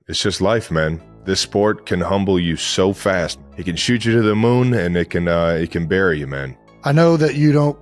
It's just life, man. This sport can humble you so fast. It can shoot you to the moon, and it can bury you, man. I know that you don't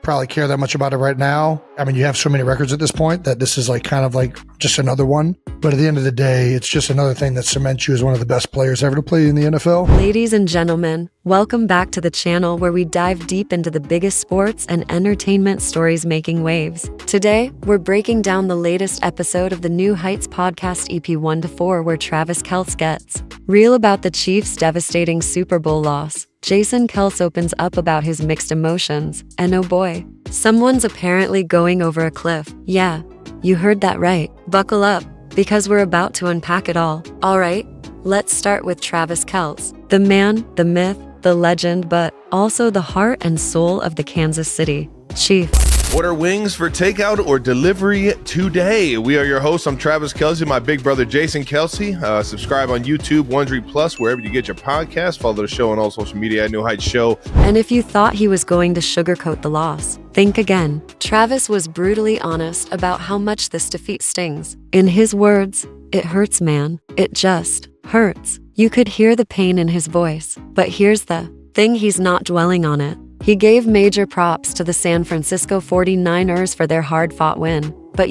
probably care that much about it right now. I mean, you have so many records at this point that this is kind of like just another one. But at the end of the day, it's just another thing that cements you as one of the best players ever to play in the NFL. Ladies and gentlemen, welcome back to the channel where we dive deep into the biggest sports and entertainment stories making waves. Today, we're breaking down the latest episode of the New Heights podcast EP 1-4, where Travis Kelce gets real about the Chiefs' devastating Super Bowl loss. Jason Kelce opens up about his mixed emotions, and oh boy, someone's apparently going over a cliff. Yeah, you heard that right. Buckle up, because we're about to unpack it all. Alright, let's start with Travis Kelce, the man, the myth, the legend, but also the heart and soul of the Kansas City Chiefs. Order wings for takeout or delivery today. We are your hosts. I'm Travis Kelce, my big brother Jason Kelce. Subscribe on YouTube, Wondery Plus, wherever you get your podcast. Follow the show on all social media at New Heights Show. And if you thought he was going to sugarcoat the loss, think again. Travis was brutally honest about how much this defeat stings. In his words, "It hurts, man. It just hurts." You could hear the pain in his voice. But here's the thing, he's not dwelling on it. He gave major props to the San Francisco 49ers for their hard-fought win. But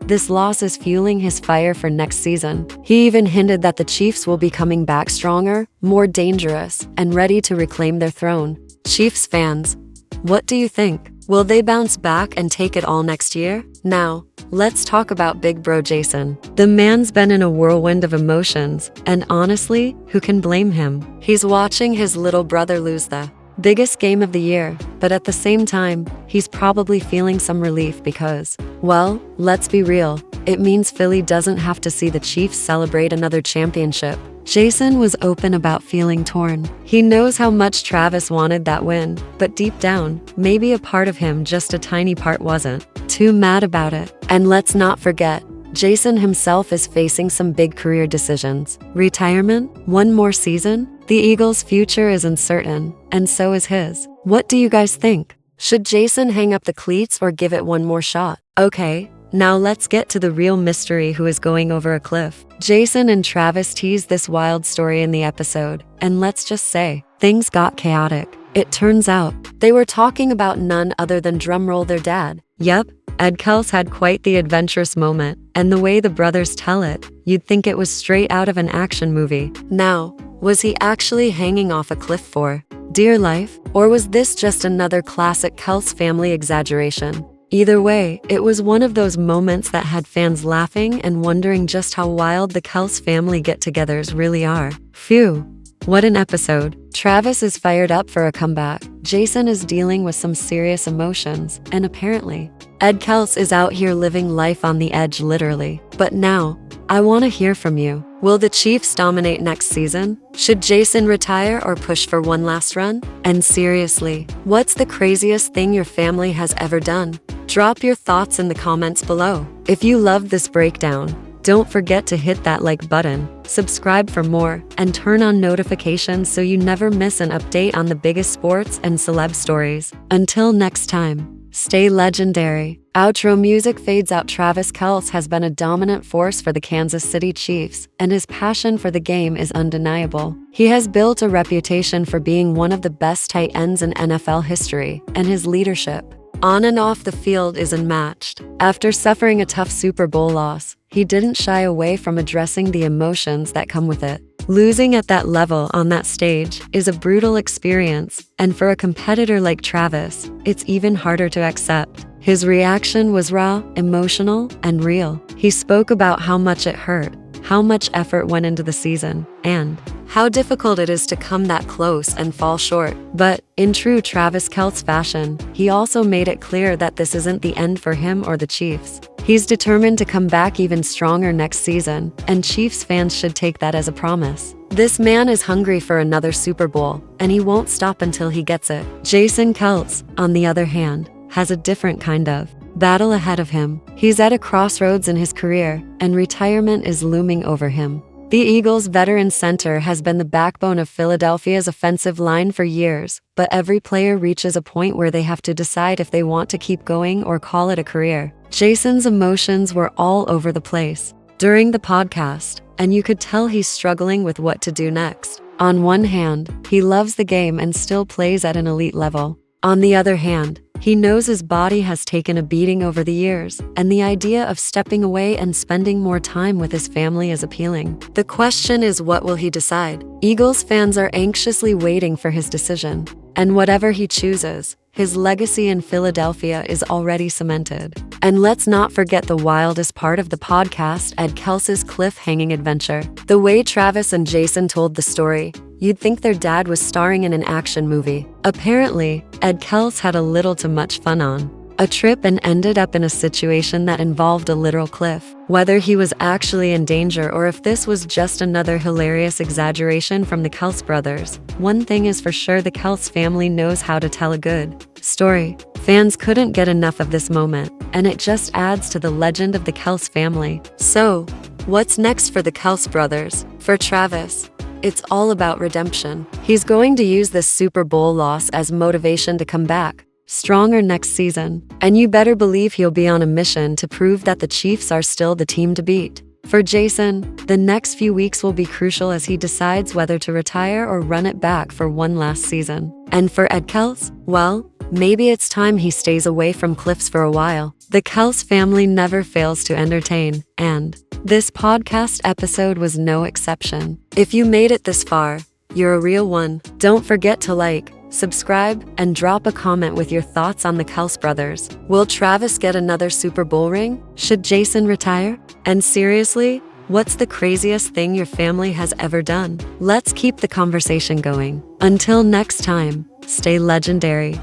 this loss is fueling his fire for next season. He even hinted that the Chiefs will be coming back stronger, more dangerous, and ready to reclaim their throne. Chiefs fans, what do you think? Will they bounce back and take it all next year? Now, let's talk about Big Bro Jason. The man's been in a whirlwind of emotions, and honestly, who can blame him? He's watching his little brother lose the biggest game of the year, but at the same time, he's probably feeling some relief because, well, let's be real, it means Philly doesn't have to see the Chiefs celebrate another championship. Jason was open about feeling torn. He knows how much Travis wanted that win, but deep down, maybe a part of him, just a tiny part, wasn't too mad about it. And let's not forget, Jason himself is facing some big career decisions. Retirement? One more season? The Eagles' future is uncertain, and so is his. What do you guys think? Should Jason hang up the cleats or give it one more shot? Okay, now let's get to the real mystery: who is going over a cliff. Jason and Travis teased this wild story in the episode, and let's just say, things got chaotic. It turns out, they were talking about none other than, drumroll, their dad. Yep, Ed Kelce had quite the adventurous moment, and the way the brothers tell it, you'd think it was straight out of an action movie. Now, was he actually hanging off a cliff for dear life? Or was this just another classic Kelce family exaggeration? Either way, it was one of those moments that had fans laughing and wondering just how wild the Kelce family get-togethers really are. Phew. What an episode. Travis is fired up for a comeback. Jason is dealing with some serious emotions, and apparently, Ed Kelce is out here living life on the edge, literally. But now, I want to hear from you. Will the Chiefs dominate next season? Should Jason retire or push for one last run? And seriously, what's the craziest thing your family has ever done? Drop your thoughts in the comments below. If you loved this breakdown, don't forget to hit that like button, subscribe for more, and turn on notifications so you never miss an update on the biggest sports and celeb stories. Until next time, stay legendary. Outro music fades out. Travis Kelce has been a dominant force for the Kansas City Chiefs, and his passion for the game is undeniable. He has built a reputation for being one of the best tight ends in NFL history, and his leadership on and off the field is unmatched. After suffering a tough Super Bowl loss, he didn't shy away from addressing the emotions that come with it. Losing at that level on that stage is a brutal experience, and for a competitor like Travis, it's even harder to accept. His reaction was raw, emotional, and real. He spoke about how much it hurt, how much effort went into the season, and how difficult it is to come that close and fall short. But in true Travis Kelce fashion, he also made it clear that this isn't the end for him or the Chiefs. He's determined to come back even stronger next season, and Chiefs fans should take that as a promise. This man is hungry for another Super Bowl, and he won't stop until he gets it. Jason Kelce, on the other hand, has a different kind of battle ahead of him. He's at a crossroads in his career, and retirement is looming over him. The Eagles' veteran center has been the backbone of Philadelphia's offensive line for years, but every player reaches a point where they have to decide if they want to keep going or call it a career. Jason's emotions were all over the place. during the podcast, and you could tell he's struggling with what to do next. On one hand, he loves the game and still plays at an elite level. On the other hand, he knows his body has taken a beating over the years, and the idea of stepping away and spending more time with his family is appealing. The question is, what will he decide? Eagles fans are anxiously waiting for his decision. And whatever he chooses, his legacy in Philadelphia is already cemented. And let's not forget the wildest part of the podcast, Ed Kelce's cliff-hanging adventure. The way Travis and Jason told the story, you'd think their dad was starring in an action movie. Apparently, Ed Kelce had a little too much fun on a trip and ended up in a situation that involved a literal cliff. Whether he was actually in danger or if this was just another hilarious exaggeration from the Kelce brothers, one thing is for sure: the Kelce family knows how to tell a good story. Fans couldn't get enough of this moment, and it just adds to the legend of the Kelce family. So, what's next for the Kelce brothers? For Travis, it's all about redemption. He's going to use this Super Bowl loss as motivation to come back stronger next season. And you better believe he'll be on a mission to prove that the Chiefs are still the team to beat. For Jason, the next few weeks will be crucial as he decides whether to retire or run it back for one last season. And for Ed Kelce, well, maybe it's time he stays away from cliffs for a while. The Kelce family never fails to entertain, and this podcast episode was no exception. If you made it this far, you're a real one. Don't forget to like, subscribe, and drop a comment with your thoughts on the Kelce brothers. Will Travis get another Super Bowl ring? Should Jason retire? And seriously, what's the craziest thing your family has ever done? Let's keep the conversation going. Until next time, stay legendary.